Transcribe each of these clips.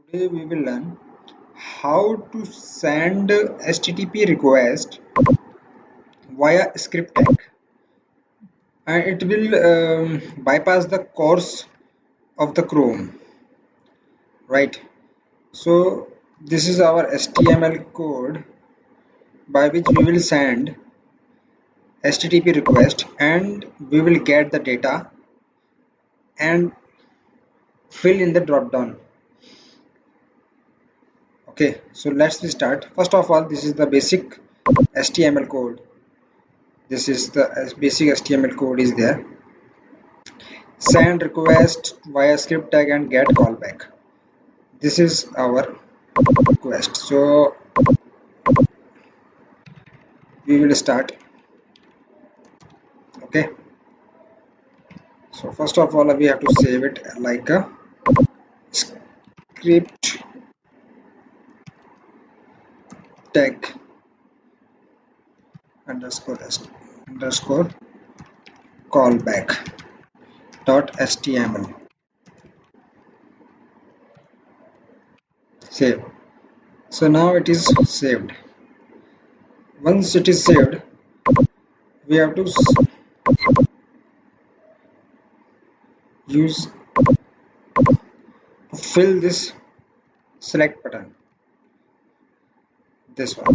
Today we will learn how to send HTTP request via script tag, and it will bypass the course of the Chrome, right? So this is our HTML code by which we will send HTTP request and we will get the data and fill in the drop down. Okay, so let's start. First of all, this is the basic HTML code. This is the basic HTML code is there. Send request via script tag and get callback. This is our request. So we will start. Okay. So first of all, we have to save it like a script tag underscore callback dot html. Save. So now it is saved. Once it is saved, we have to use fill this select button, this one,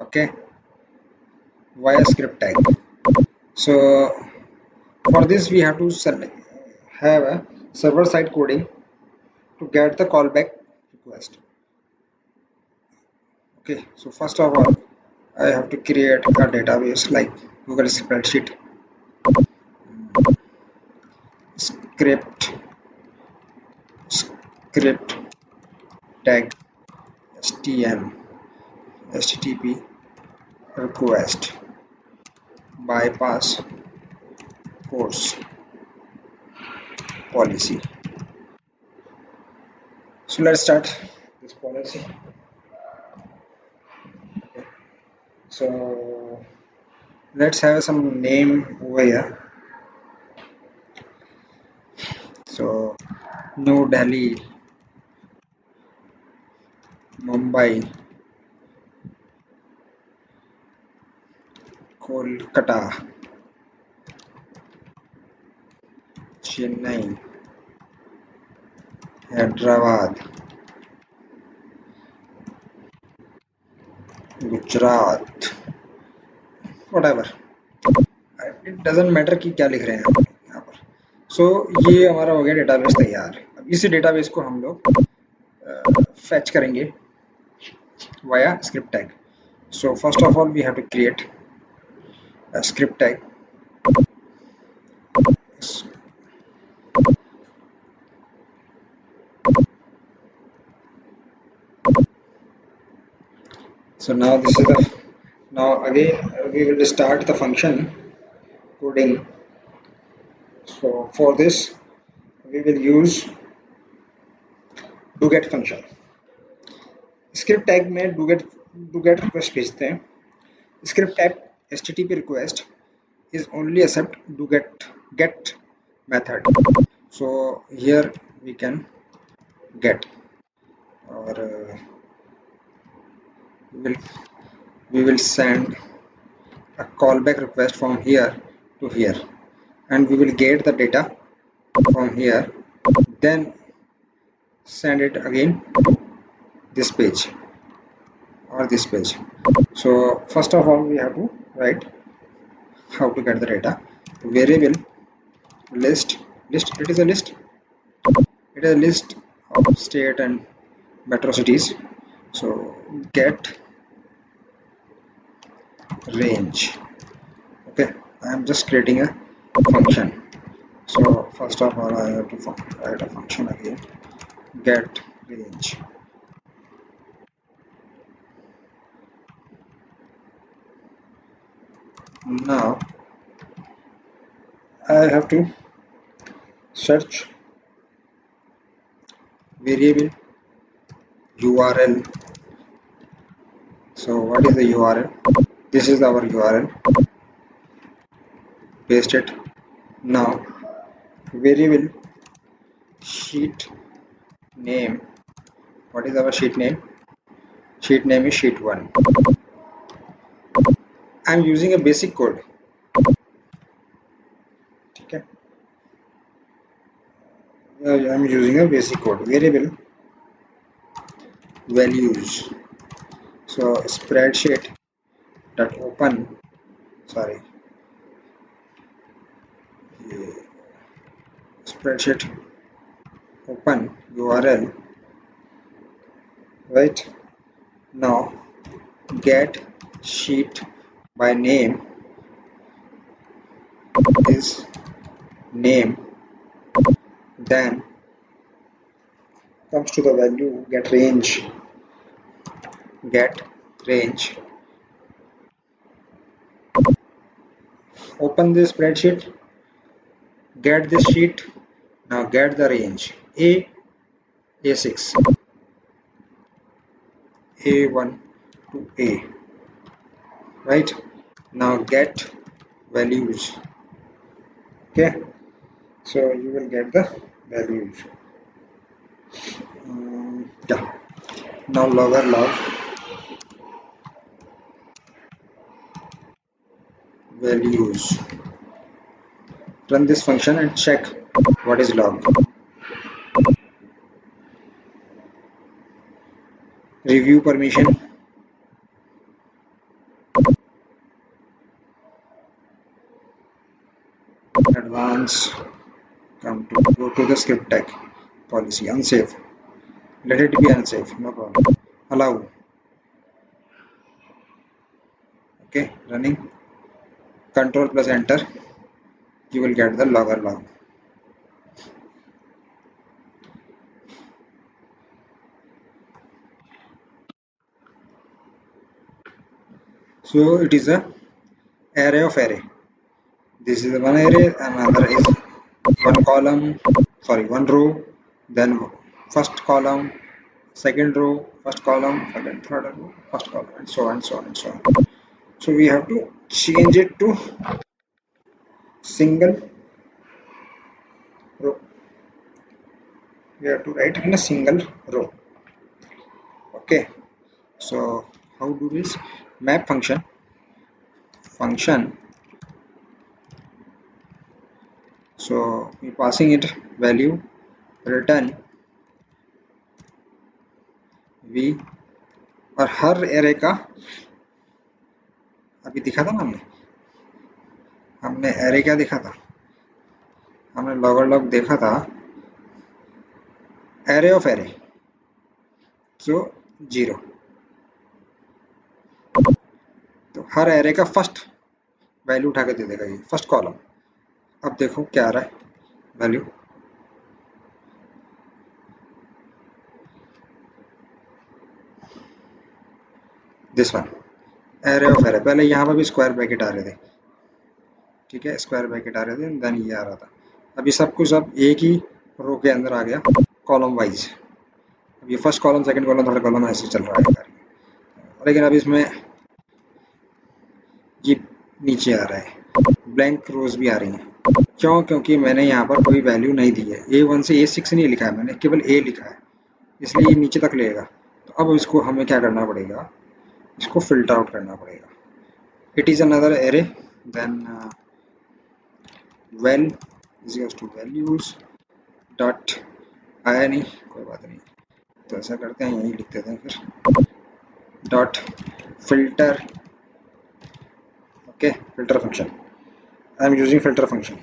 okay, via script tag. So for this we have to have a server side coding to get the callback request. Okay, so first of all I have to create a database like Google Spreadsheet. Script tag http request bypass course policy. So let's start this policy. So let's have some name over here. So New Delhi, Mumbai, Kolkata, Chennai, Hyderabad, Gujarat, whatever. It doesn't matter कि क्या लिख रहे हैं हम यहाँ पर. So ये हमारा हो गया डेटाबेस तैयार. अब इसी डेटाबेस को हम लोग fetch करेंगे via script tag. So first of all we have to create a script tag. So now this is the, now again we will start the function coding. So for this we will use doGet function. Script tag में doGet request भेजते हैं. Script tag http request is only accept get method. So here we can get, or we will send a callback request from here to here, and we will get the data from here, then send it again to this page or this page. So first of all we have to write how to get the data. Variable list, it is a list, it is a list of state and metro cities. So get range. Okay, I am just creating a function. So first of all I have to write a function again, get range. Now I have to search variable URL. So what is the URL? This is our URL. Paste it. Now variable sheet name. What is our sheet name? Sheet name is sheet 1. I am using a basic code. Okay. I am using a basic code. Variable values. So spreadsheet dot open. Sorry. Spreadsheet open URL. Right. Now get sheet by name is name, then comes to the value get range, open this spreadsheet, get this sheet. Now get the range A6, A1 to A, right? Now get values. Okay, so you will get the values. Yeah. Now logger log values. Run this function and check what is log. Review permission. Advance. Come to go to the script tag. Policy unsafe. Let it be unsafe. No problem. Allow. Okay. Running. Control plus enter. You will get the logger log. So it is a array of array. This is one array, another is one column, sorry, one row, then first column, second row, first column, second, third row, first column, and so on, so on, and so on. So we have to change it to single row. We have to write in a single row. Okay. So how do this? Map function. So we passing it value return v और हर array का अभी दिखा था ना हमने array क्या दिखा था, हमने लॉगर लॉग देखा था एरे ऑफ एरे, जो 0, तो हर एरे का फर्स्ट वैल्यू उठा के दे देगा ये फर्स्ट कॉलम। अब देखो क्या आ रहा है value, this one array of array. पहले यहाँ पर भी स्क्वायर ब्रैकेट आ रहे थे, ठीक है, स्क्वायर ब्रैकेट आ रहे थे, देन ये आ रहा था। अभी सब कुछ अब एक ही रो के अंदर आ गया कॉलम वाइज। अब ये first column, second column, third column ऐसे चल रहा है, लेकिन अब इसमें ये नीचे आ रहा है, ब्लैंक रोज भी आ रही हैं। क्यों? क्योंकि मैंने यहाँ पर कोई वैल्यू नहीं दी है, A1 से A6 नहीं लिखा है मैंने, केवल A लिखा है, इसलिए ये नीचे तक लेगा। तो अब इसको हमें क्या करना पड़ेगा, इसको फिल्टर आउट करना पड़ेगा। It is another array, then val is equals to values dot, आया नहीं, कोई बात नहीं, तो ऐसा करते हैं यही लिख देते हैं फिर, dot filter. Okay, filter function, I am using filter function.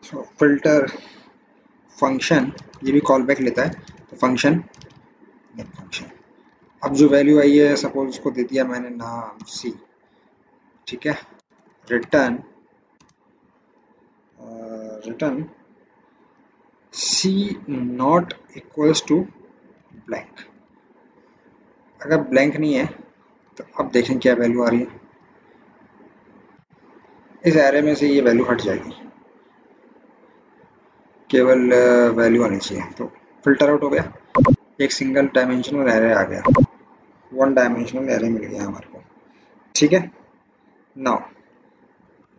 So filter function ये भी कॉल बैक लेता है, तो फंक्शन अब जो वैल्यू आई है सपोज उसको दे दिया मैंने नाम सी, ठीक है, return C not equals to blank. अगर ब्लैंक नहीं है तो अब देखें क्या वैल्यू आ रही है, इस एरे में से ये वैल्यू हट जाएगी, केवल वैल्यू आनी चाहिए। तो फिल्टर आउट हो गया, एक सिंगल डायमेंशनल एरे आ गया, वन डायमेंशनल एरे मिल गया हमारे को, ठीक है। नाउ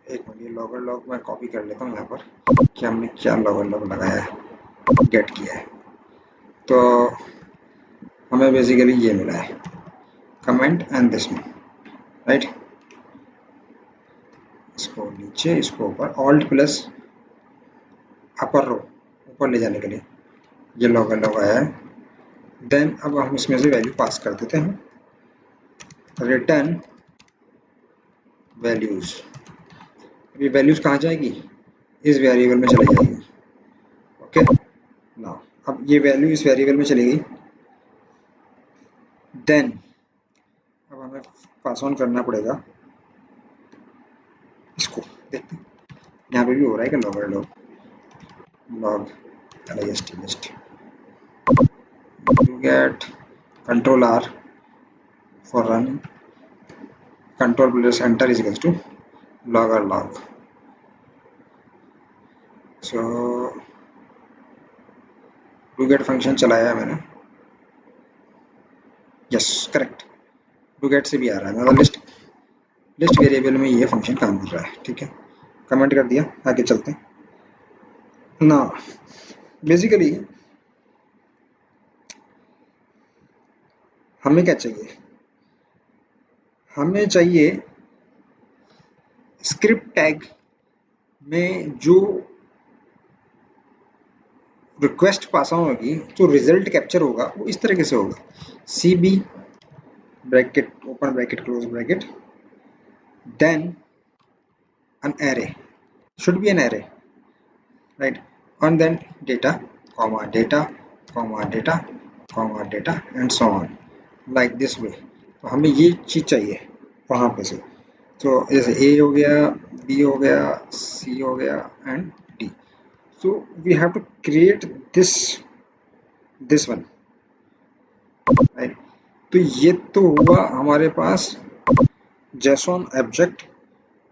एक मिनट, ये लॉगर लॉग मैं कॉपी कर लेता हूँ यहाँ पर कि हमने क्या लॉगर लॉग लगाया है, गेट किया है। तो हमें बेसिकली ये मिला है, comment and this one, right. इसको नीचे, इसको ऊपर, ऑल्ट प्लस अपर रो ऊपर ले जाने के लिए ये लॉगर लॉग आया है। देन अब हम इसमें से वैल्यू पास कर देते हैं, रिटर्न वैल्यूज। ये वैल्यूज कहाँ जाएगी, इस वेरिएबल में चली जाएगी। ओके नाउ अब ये वैल्यू इस वेरिएबल में चली गई। देन अब हमें पास ऑन करना पड़ेगा इसको, देखते हैं यहाँ पे भी हो रहा है कि logger log log list list you get control R for running, control plus enter is equals to logger log. So do get function चलाया है मैंने, यस करेक्ट, do get से भी आ रहा है, मतलब लिस्ट वेरिएबल में ये फंक्शन काम कर रहा है। ठीक है, कमेंट कर दिया, आगे चलते हैं ना। बेसिकली हमें क्या चाहिए, हमें चाहिए स्क्रिप्ट टैग में जो रिक्वेस्ट पास ऑन होगी, जो रिजल्ट कैप्चर होगा वो इस तरीके से होगा, C B bracket open bracket close bracket, then an array, should be an array, right, and then data comma data comma data comma data and so on like this way। तो हमें ये चीज़ चाहिए वहाँ पे से, तो जैसे A हो गया, B हो गया, C हो गया and D। so we have to create this one, right। तो ये तो हुआ हमारे पास JSON ऑब्जेक्ट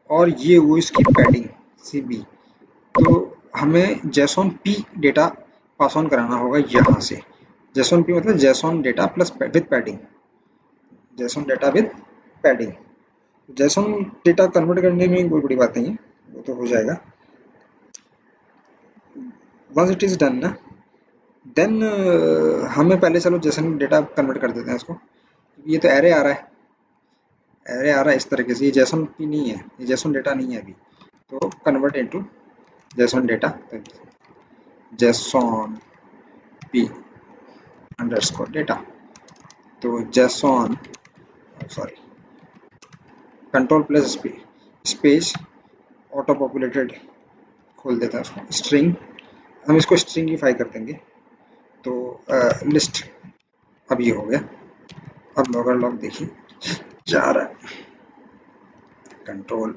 और ये वो इसकी पैडिंग CB। तो हमें JSON P data pass on कराना होगा यहाँ से। JSON P मतलब JSON data plus with padding, JSON data with padding. JSON data convert करने में कोई बड़ी बात नहीं है, वो तो हो जाएगा वंस इट इज़ डन ना। देन हमें पहले चलो JSON डेटा कन्वर्ट कर देते हैं इसको। ये तो एरे आ रहा है इस तरीके से, ये JSON P नहीं है, ये JSON डेटा नहीं है अभी, तो convert into JSON data, JSON P underscore data. तो JSON sorry control plus space auto populated खोल देता है उसको, स्ट्रिंग, हम इसको स्ट्रिंगिफाई कर देंगे। तो लिस्ट अब ये हो गया। अब लॉगर लॉग देखिए जा रहा है, कंट्रोल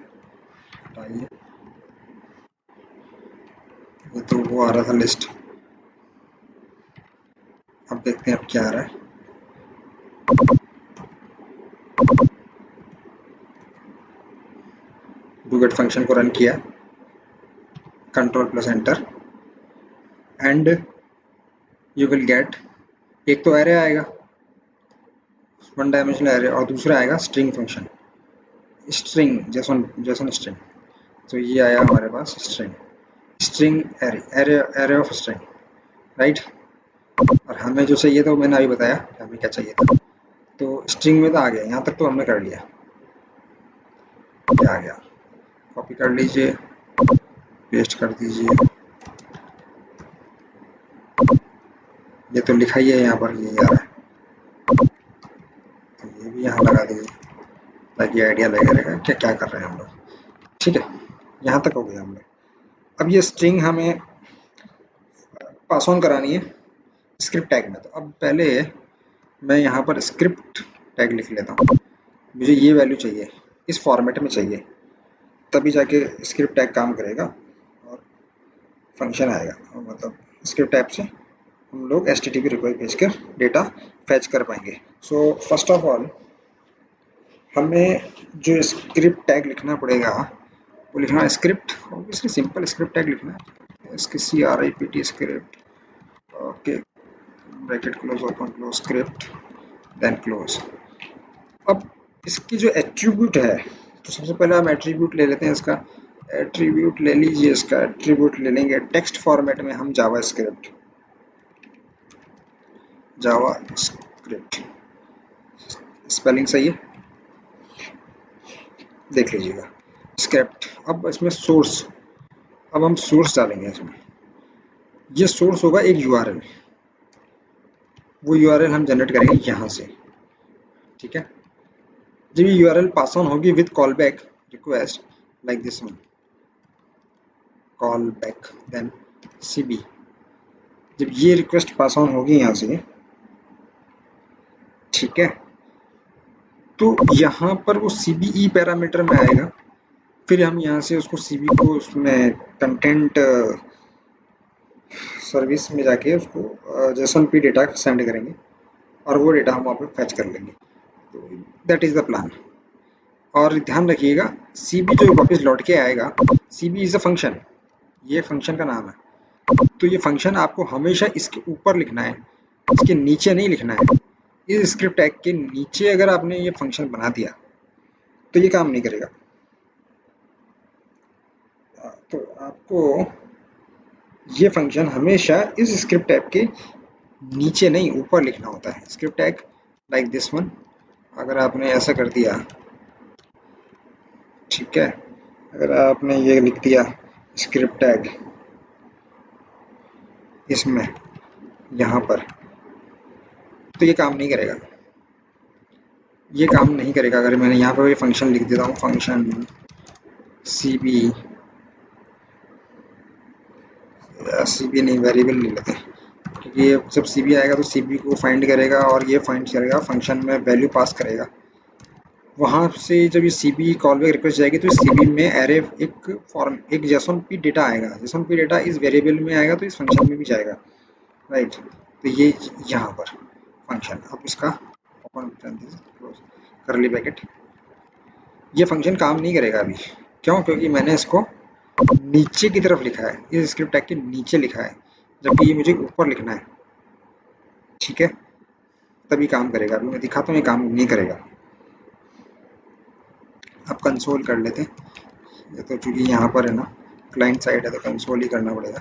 हटाइए, ये तो वो आ रहा था लिस्ट, अब देखते हैं अब क्या आ रहा है। डूगेट फंक्शन को रन किया, control plus enter and you will get, एक तो एरे आएगा वन डायमेंशनल एरे और दूसरा आएगा string function, string JSON string. तो ये आया हमारे पास string array of string, right. और हमें जो चाहिए था वो मैंने अभी बताया कि हमें क्या चाहिए था। तो स्ट्रिंग में तो आ गया, यहाँ तक तो हमने कर लिया, क्या आ गया, कॉपी कर लीजिए, पेस्ट कर दीजिए, ये तो लिखा ही है यहाँ पर, ये आ रहा है, तो ये भी यहाँ लगा दीजिए ताकि आइडिया लगे रहेगा क्या क्या कर रहे हैं हम लोग। ठीक है, यहाँ तक हो गया हम लोग। अब ये स्ट्रिंग हमें पास ऑन करानी है स्क्रिप्ट टैग में। तो अब पहले मैं यहाँ पर स्क्रिप्ट टैग लिख लेता हूँ, मुझे ये वैल्यू चाहिए, इस फॉर्मेट में चाहिए, तभी जाके स्क्रिप्ट टैग काम करेगा और फंक्शन आएगा, मतलब स्क्रिप्ट टैग से हम लोग HTTP रिक्वेस्ट भेजकर डेटा फैच कर पाएंगे। सो फर्स्ट ऑफ ऑल हमें जो स्क्रिप्ट टैग लिखना पड़ेगा वो लिखना है script, obviously simple script tag लिखना है, इसकी CRIPT script, okay bracket close open close script then close. अब इसकी जो एट्रीब्यूट है, तो सबसे पहले हम एट्रीब्यूट ले लेते हैं इसका, एट्रीब्यूट ले लीजिए, इसका एट्रीब्यूट ले लेंगे टेक्स्ट फॉर्मेट में हम जावा स्क्रिप्ट स्पेलिंग सही है, देख लीजिएगा स्क्रिप्ट। अब इसमें सोर्स, अब हम सोर्स डालेंगे इसमें। ये सोर्स होगा एक यूआरएल, वो यूआरएल हम जनरेट करेंगे यहाँ से, ठीक है। जब ये यूआरएल पास ऑन होगी with call back request like this one, call back then CB, जब ये रिक्वेस्ट पास ऑन होगी यहाँ से, ठीक है, तो यहाँ पर वो सीबीई पैरामीटर में आएगा। फिर हम यहाँ से उसको सीबी को उसमें कंटेंट सर्विस में जाके उसको जेसन पी डेटा सेंड करेंगे और वो डेटा हम वहाँ पे फैच कर लेंगे। तो दैट इज़ द प्लान। और ध्यान रखिएगा सीबी जो वापस लौट के आएगा, सीबी इज़ अ फंक्शन, ये फंक्शन का नाम है। तो ये फंक्शन आपको हमेशा इसके ऊपर लिखना है, इसके नीचे नहीं लिखना है। इस स्क्रिप्ट टैग के नीचे अगर आपने ये फंक्शन बना दिया तो ये काम नहीं करेगा। तो आपको ये फंक्शन हमेशा इस स्क्रिप्ट टैग के नीचे नहीं ऊपर लिखना होता है। Script tag like this one, अगर आपने ऐसा कर दिया, ठीक है, अगर आपने ये लिख दिया स्क्रिप्ट टैग इसमें यहाँ पर, तो ये काम नहीं करेगा, ये काम नहीं करेगा। अगर मैंने यहाँ पर ये फंक्शन लिख देता हूँ, फंक्शन सीबी, सीबी नहीं वेरिएबल ले लेते हैं, क्योंकि ये जब सीबी आएगा तो सीबी को फाइंड करेगा और ये फाइंड करेगा, फंक्शन में वैल्यू पास करेगा। वहाँ से जब ये सीबी कॉल बैक रिक्वेस्ट जाएगी तो सीबी में एरे एक जेसन पी डेटा आएगा, जेसन पी डेटा इस वेरिएबल में आएगा तो इस फंक्शन में भी जाएगा, राइट। तो ये यहाँ पर फंक्शन, अब इसका ओपन करली ब्रैकेट, ये फंक्शन काम नहीं करेगा अभी। क्यों? क्योंकि मैंने इसको नीचे की तरफ लिखा है, इस स्क्रिप्ट टैग के नीचे लिखा है, जबकि ये मुझे ऊपर लिखना है, ठीक है, तभी काम करेगा। अभी मैं दिखाता हूँ ये काम नहीं करेगा। अब कंसोल कर लेते हैं, ये तो चूंकि यहाँ पर है ना क्लाइंट साइड है तो कंसोल ही करना पड़ेगा,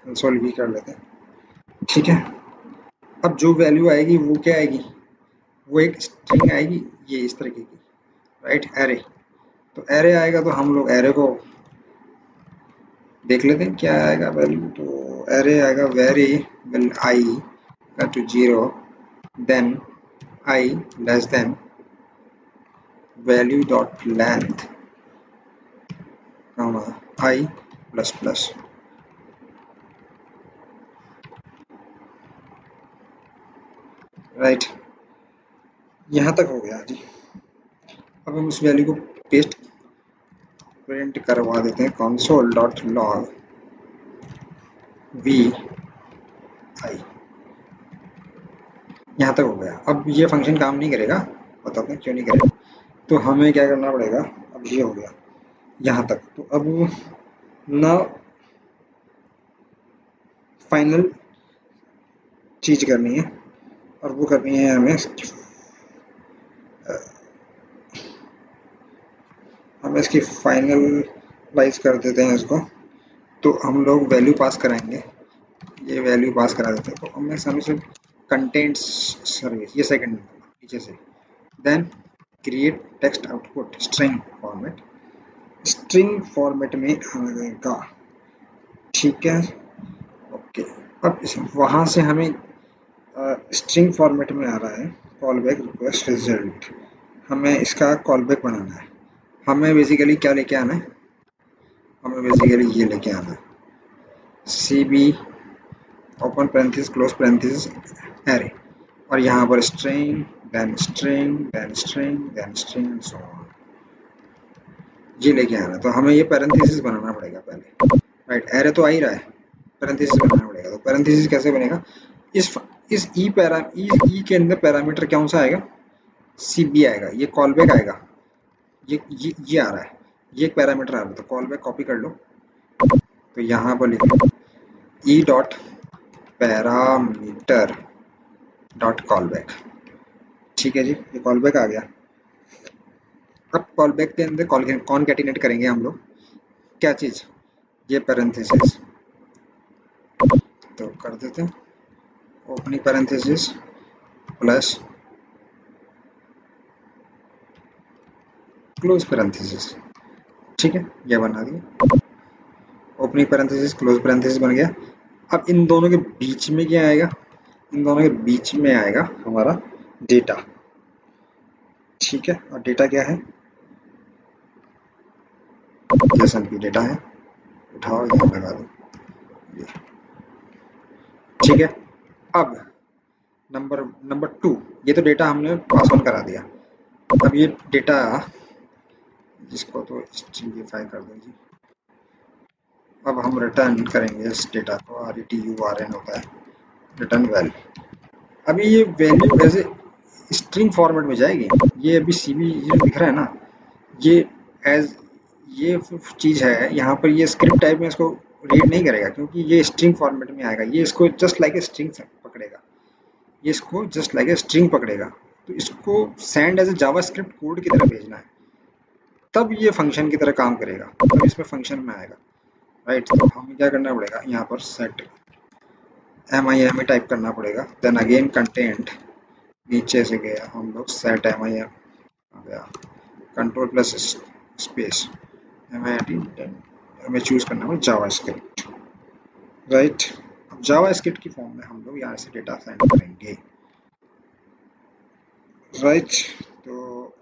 कंसोल भी कर लेते हैं, ठीक है। अब जो वैल्यू आएगी वो क्या आएगी, वो एक स्ट्रिंग आएगी, ये इस तरीके की, राइट, एरे। तो एरे आएगा तो हम लोग एरे को देख लेते हैं क्या आएगा वैल्यू। तो एरे आएगा variable I to 0 then I less than value dot length I plus plus, right. यहाँ तक हो गया जी। अब हम उस वैल्यू को पेस्ट प्रिंट करवा देते हैं, console डॉट लॉग वी आई, यहाँ तक हो गया। अब ये फंक्शन काम नहीं करेगा, बताते हैं क्यों नहीं करेगा। तो हमें क्या करना पड़ेगा, अब ये हो गया यहाँ तक। तो अब ना फाइनल चीज करनी है और वो करनी है हमें इसकी फाइनलाइज कर देते हैं इसको। तो हम लोग वैल्यू पास कराएंगे, ये वैल्यू पास करा देते हैं। तो हमें सिर्फ कंटेंट्स सर्विस, ये सेकंड नीचे से, then create text output string format, string format में आएगा, ठीक है, ओके। अब वहाँ से हमें स्ट्रिंग फॉर्मेट में आ रहा है कॉल बैक रिक्वेस्ट रिजल्ट, हमें इसका कॉल बैक बनाना है। हमें बेसिकली क्या लेके आना है, हमें बेसिकली ये लेके आना है C B open parenthesis close parenthesis array, और यहाँ पर string then string then string then string so on, ये लेके आना। तो हमें ये पैरेंथेसिस बनाना पड़ेगा पहले, राइट। एरे तो आ ही रहा है, पैरेंथेसिस बनाना पड़ेगा। तो पैरेंथेसिस कैसे बनेगा, इस ई के अंदर पैरामीटर कौन सा आएगा, सी बी आएगा, ये कॉल बैक आएगा, ये आ रहा है, ये एक पैरामीटर आ रहा है। तो कॉल बैक कॉपी कर लो, तो यहाँ पर लिख लो E dot parameter dot call back, ठीक है जी, ये कॉल बैक आ गया। अब कॉल बैक के अंदर कॉन्कैटिनेट करेंगे हम लोग क्या चीज, ये पैरेंथेसिस, तो कर देते हैं opening parenthesis plus close parenthesis. ठीक है, ये बना दिया, ओपनिंग पैरेंथेसिस क्लोज पैरेंथेसिस बन गया। अब इन दोनों के बीच में क्या आएगा, इन दोनों के बीच में आएगा हमारा डेटा। ठीक है, और डेटा क्या है, जेसन की डेटा है, उठाओ यहाँ लगा दो ये। ठीक है, अब नंबर नंबर 2, ये तो डेटा हमने पास ऑन करा दिया। अब ये डेटा, जिसको तो स्ट्रिंगिफाई कर दो जी। अब हम रिटर्न करेंगे इस डेटा को, RETURN होता है, रिटर्न वैल्यू। अभी ये value as a string format में जाएगी। ये अभी CB जो दिख रहा है ना, ये एज ये चीज है यहाँ पर, ये स्क्रिप्ट टाइप में इसको रीड नहीं करेगा क्योंकि ये स्ट्रिंग फॉर्मेट में आएगा। ये इसको जस्ट लाइक ए स्ट्रिंग पकड़ेगा, ये इसको जस्ट लाइक ए स्ट्रिंग पकड़ेगा। तो इसको send as a JavaScript code की तरह भेजना है, तब ये फंक्शन की तरह काम करेगा, तब इसमें फंक्शन में आएगा। राइट, तो हमें क्या करना पड़ेगा, यहाँ पर सेट MIME टाइप करना पड़ेगा। देन अगेन कंटेंट, नीचे से गया हम लोग सेट MIME आ गया, कंट्रोल प्लस स्पेस MIT, हमें चूज करना है जावास्क्रिप्ट। राइट, अब जावास्क्रिप्ट की फॉर्म में हम लोग यहाँ से डेटा सेंड करेंगे। राइट, तो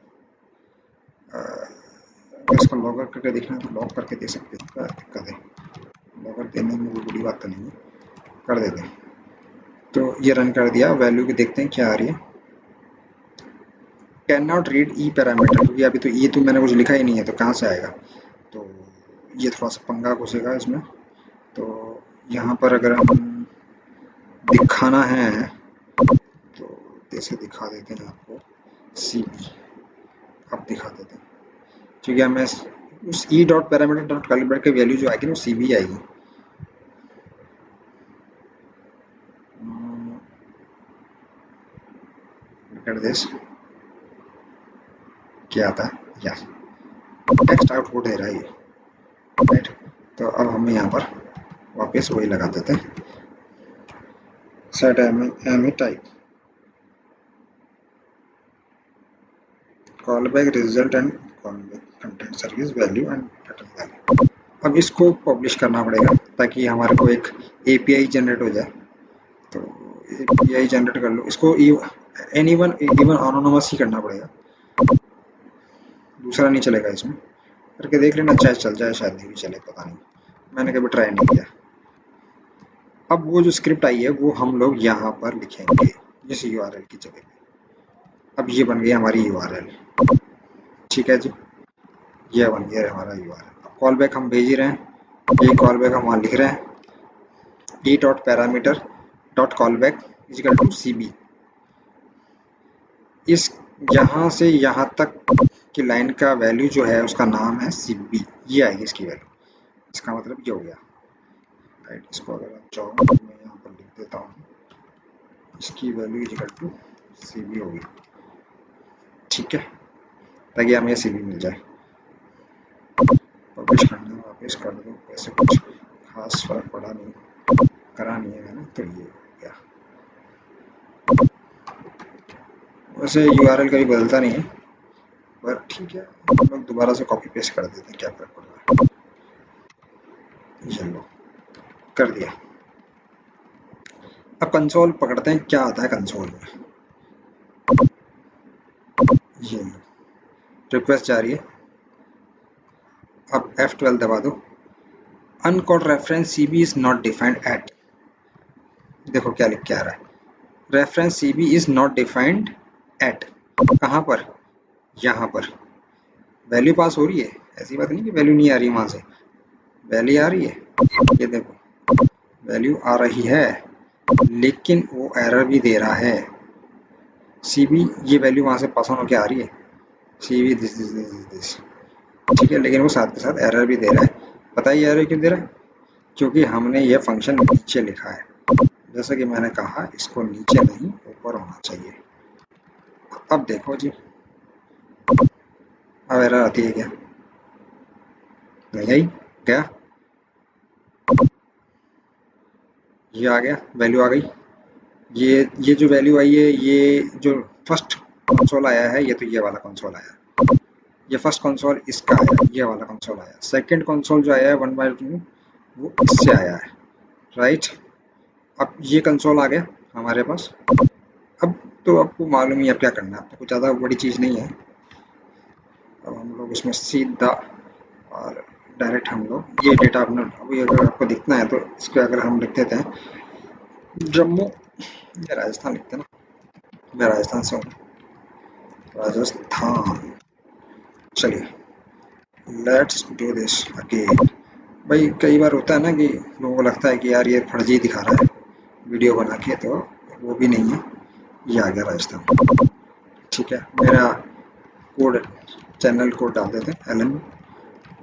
इसको लॉगर करके देखना है तो लॉग करके दे सकते हैं, क्या दिक्कत है, लॉगर देने में कोई बड़ी बात तो नहीं है, कर देते हैं। तो ये रन कर दिया, वैल्यू की देखते हैं क्या आ रही है। Can not read E parameter, क्योंकि अभी तो ई तो मैंने कुछ लिखा ही नहीं है, तो कहाँ से आएगा, तो ये थोड़ा सा पंगा घुसेगा इसमें। तो यहाँ पर अगर हम दिखाना है तो जैसे दिखा देते हैं आपको CB, अब दिखा देते हैं, क्योंकि हमें उस ई डॉट पैरामीटर डॉट कैलिब्रेट की वैल्यू जो आएगी ना वो CB आएगी। कर दिस क्या आता है, यस टेक्स्ट आउटपुट दे रहा है ये। राइट, तो अब हमें यहाँ पर वापस वही लगा देते हैं, set MIME type callback result and callback content service value and return value. अब इसको पब्लिश करना पड़ेगा ताकि हमारे को एक API जनरेट हो जाए। तो API जनरेट कर लो, इसको एनीवन इवन एनोनिमस ही करना पड़ेगा, दूसरा नहीं चलेगा। इसमें करके देख लेना, चाहे चल जाए शायद नहीं भी चले, पता नहीं, मैंने कभी ट्राई नहीं किया। अब वो जो स्क्रिप्ट आई है वो हम लोग यहाँ पर लिखेंगे इस URL की जगह पे। अब ये बन गई हमारी URL। ठीक है जी, ये बन गया हमारा URL। अब कॉल बैक हम भेज ही रहे हैं, ये कॉल बैक हम वहाँ लिख रहे हैं, E dot parameter dot call back equal to CB। इस यहाँ से यहाँ तक की लाइन का वैल्यू जो है उसका नाम है CB, ये आएगी इसकी वैल्यू। इसका मतलब ये हो गया। राइट, इसको अगर आप चाहो तो मैं यहाँ पर लिख देता हूँ, इसकी वैल्यू इजिकल टू CB होगी। ठीक है, ताकि हमें CB मिल जाए। पब्लिश करना है, वापस कर दो, ऐसे कुछ खास फर्क पड़ा नहीं, करा नहीं है मैंने, तो ये हो गया। वैसे URL कभी बदलता नहीं है, पर ठीक है, हम लोग दोबारा से कॉपी पेस्ट कर देते हैं, क्या फर्क पड़ रहा है। चलो, कर दिया। अब कंसोल पकड़ते हैं, क्या आता है कंसोल में। ये रिक्वेस्ट जा रही है, अब F12 दबा दो। Uncalled reference CB is not defined at, देखो क्या लिख के आ रहा है, reference CB is not defined at, कहाँ पर, यहाँ पर वैल्यू पास हो रही है, ऐसी बात नहीं कि वैल्यू नहीं आ रही, वहां से वैल्यू आ रही है, ये देखो वैल्यू आ रही है, लेकिन वो एरर भी दे रहा है। CB ये वैल्यू वहां से पास ऑन होकर आ रही है, CB दिस, ठीक है, लेकिन वो साथ के साथ एरर भी दे रहा है। पता ही एरर क्यों दे रहा है, क्योंकि हमने ये फंक्शन नीचे लिखा है। जैसा कि मैंने कहा, इसको नीचे नहीं ऊपर होना चाहिए। अब देखो जी, अब एरर आती है क्या, नहीं आई, गया, ये आ गया, वैल्यू आ गई। ये जो वैल्यू आई है, ये जो फर्स्ट कंसोल आया है, ये तो ये वाला कंसोल आया, ये फर्स्ट कंसोल इसका आया, ये वाला कंसोल आया। सेकंड कंसोल जो आया है 1/2 वो इससे आया है, राइट। अब ये कंसोल आ गया हमारे पास। अब तो आपको मालूम ही है अब क्या करना है, आपको कुछ ज़्यादा बड़ी चीज़ नहीं है। अब हम लोग इसमें सीधा और डायरेक्ट हम लोग ये डेटा अपना, अभी अगर आपको दिखना है तो इसको अगर हम लिख देते हैं जम्मू या राजस्थान लिखते हैं ना, मैं राजस्थान से हूँ, राजस्थान। चलिए लेट्स डू दिस अगेन। भाई कई बार होता है ना कि लोगों को लगता है कि यार ये फर्जी दिखा रहा है वीडियो बना के, तो वो भी नहीं है। ये आ गया राजस्थान, ठीक है। मेरा कोड, चैनल कोड डाल देते हैं LN,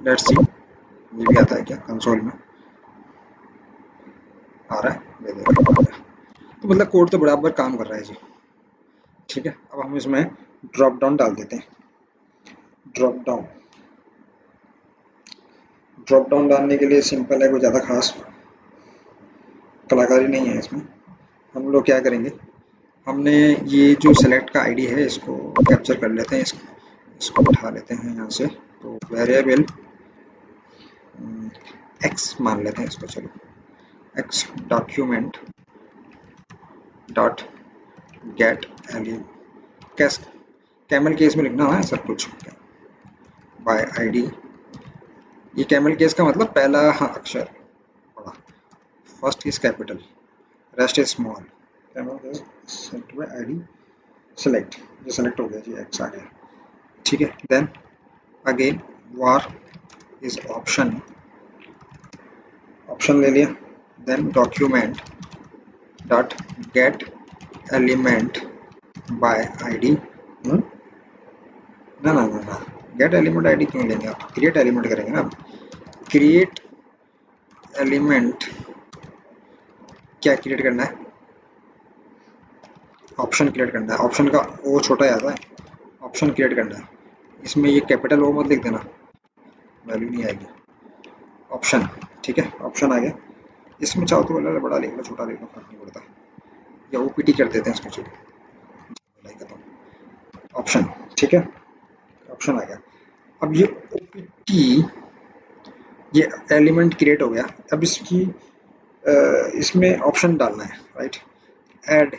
लेट्स सी ये भी आता है क्या कंसोल में, आ रहा है, ये देखो आ रहा है। तो मतलब कोड तो बराबर काम कर रहा है जी, ठीक है। अब हम इसमें ड्रॉप डाउन डाल देते हैं, ड्रॉप डाउन। ड्रॉप डाउन डालने के लिए सिंपल है, कोई ज़्यादा खास कलाकारी नहीं है इसमें। हम लोग क्या करेंगे, हमने ये जो सेलेक्ट का आईडी है इसको कैप्चर कर लेते हैं, इसको उठा लेते हैं यहाँ से। तो वेरिएबल एक्स मान लेते हैं इसको, चलो X document dot get element, case camel case में लिखना है सब कुछ, बाय आईडी। ये कैमल केस का मतलब पहला अक्षर बड़ा, first is capital, rest is small. Camel case select by ID, select, ये सेलेक्ट हो गया जी, एक्स आ गया, ठीक है। Then again var is option, option ले लिया। Then document dot get element by ID, ना ना ना ना, गेट एलिमेंट आईडी क्यों लेंगे आप, क्रिएट एलिमेंट करेंगे ना। क्रिएट एलिमेंट क्या क्रिएट करना है, ऑप्शन क्रिएट करना है। ऑप्शन का ओ छोटा आता है, ऑप्शन क्रिएट करना है। इसमें ये कैपिटल ओ मत लिख देना, वैल्यू नहीं आएगी। ऑप्शन, ठीक है, ऑप्शन आ गया। इसमें चाहो तो बड़ा लिख लो, छोटा लिख लो, फर्क नहीं पड़ता, या ओपीटी कर देते हैं इसको, चलो ऑप्शन, ठीक है, ऑप्शन आ गया। अब ये ओपीटी, ये एलिमेंट क्रिएट हो गया। अब इसकी इसमें ऑप्शन डालना है, राइट। ऐड,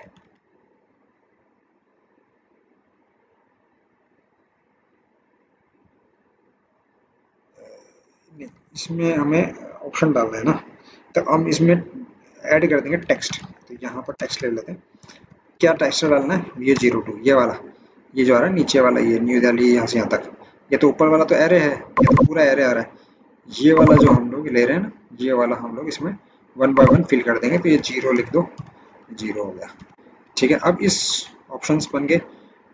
नहीं, इसमें हमें ऑप्शन डालना है ना, तो हम इसमें ऐड कर देंगे टेक्स्ट। तो यहाँ पर टेक्स्ट ले लेते हैं, क्या टेक्स्ट डालना है, ये 02, ये वाला, ये जो आ रहा है नीचे वाला, ये न्यू दिल्ली यहाँ से यहाँ तक। ये तो ऊपर वाला तो एरे है, ये तो पूरा एरे आ रहा है। ये वाला जो हम लोग ले रहे हैं ना, ये वाला हम लोग इसमें 1 बाय 1 फिल कर देंगे। तो ये 0 लिख दो, 0 हो गया, ठीक है। अब इस ऑप्शंस बन गए।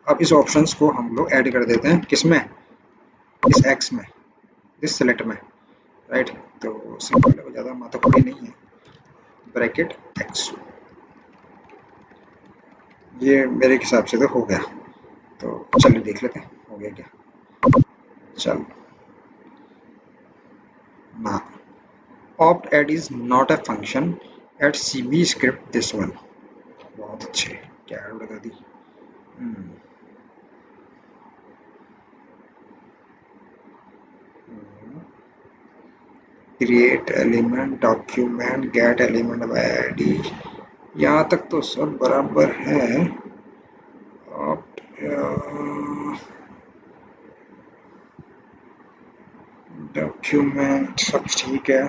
अब इस ऑप्शंस को हम लोग ऐड कर देते हैं किसमें, इस एक्स में, इस सेलेक्ट में, राइट। तो सिंपल है, ज़्यादा माथापड़ी नहीं है। ब्रैकेट एक्स, ये मेरे हिसाब से तो हो गया। तो चलिए देख लेते हैं हो गया क्या। चल ना, opt add is not a function at cb script this one। बहुत अच्छे, क्या ऐड लगा दी। Create element document get element by ID, यहाँ तक तो सब बराबर है। डॉक्यूमेंट सब ठीक है।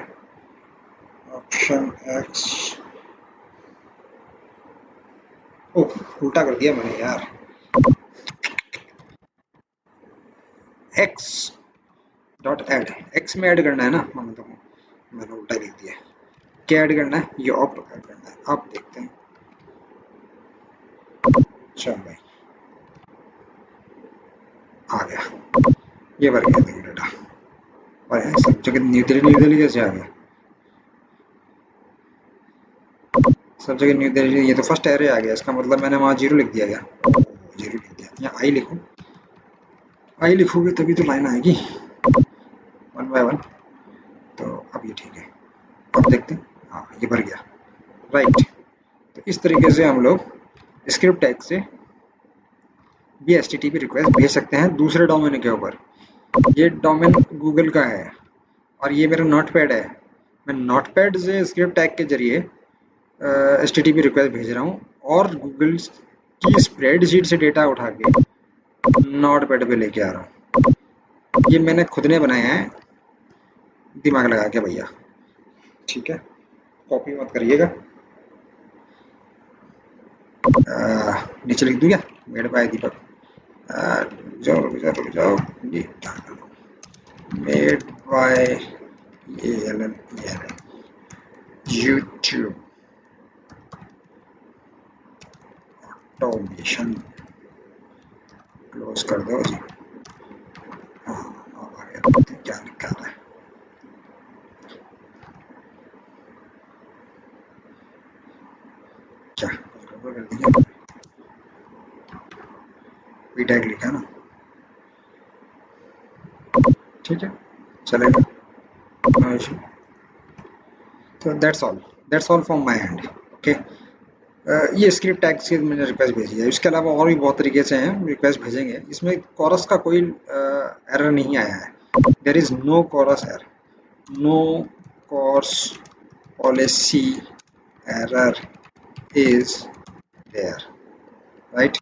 ऑप्शन एक्स, ओह उल्टा कर दिया मैंने यार, एक्स डॉट ऐड, एक्स में ऐड करना है ना, तो मैंने उल्टा लिख दिया। क्या ऐड करना है, ये ऑप्ट ऐड करना है। आप देखते हैं, चल भाई आ गया, ये भर गया देखो डेटा। और सब जगह न्यू दिल्ली कैसे आ गया, सब जगह न्यू दिल्ली, ये तो फर्स्ट एरे आ गया, इसका मतलब मैंने वहाँ 0 लिख दिया गया, 0 लिख दिया। यहाँ आई लिखूँ, आई लिखोगे तभी तो लाइन आएगी 1 बाय 1। तो देखते हैं। हाँ, ये भर गया, राइट। तो इस तरीके से हम लोग स्क्रिप्ट टैग से भी HTTP रिक्वेस्ट भेज सकते हैं दूसरे डोमेन के ऊपर। ये डोमेन गूगल का है और ये मेरा नोटपैड है। मैं नोटपैड से स्क्रिप्ट टैग के जरिए HTTP रिक्वेस्ट भेज रहा हूँ और गूगल की स्प्रेडशीट से डेटा उठा के नोटपैड पे लेके आ रहा हूँ। ये मैंने खुद ने बनाया है, दिमाग लगा के भैया, ठीक है, कॉपी मत करिएगा। नीचे लिख दूँ क्या, मेड बाय दीपक, रुक जाओ, ये made by YouTube automation, close कर दो जी। हाँ, क्या लिखा है, क्या कर दिया, वी टैग लिखा ना, ठीक है, चलेगा, नो इशू। तो that's all from my and, okay. ये स्क्रिप्ट टैग से मैंने रिक्वेस्ट भेजी है। इसके अलावा और भी बहुत तरीके से हैं रिक्वेस्ट भेजेंगे। इसमें कोरस का कोई एरर नहीं आया है, there is no CORS error, no CORS policy error is there, right.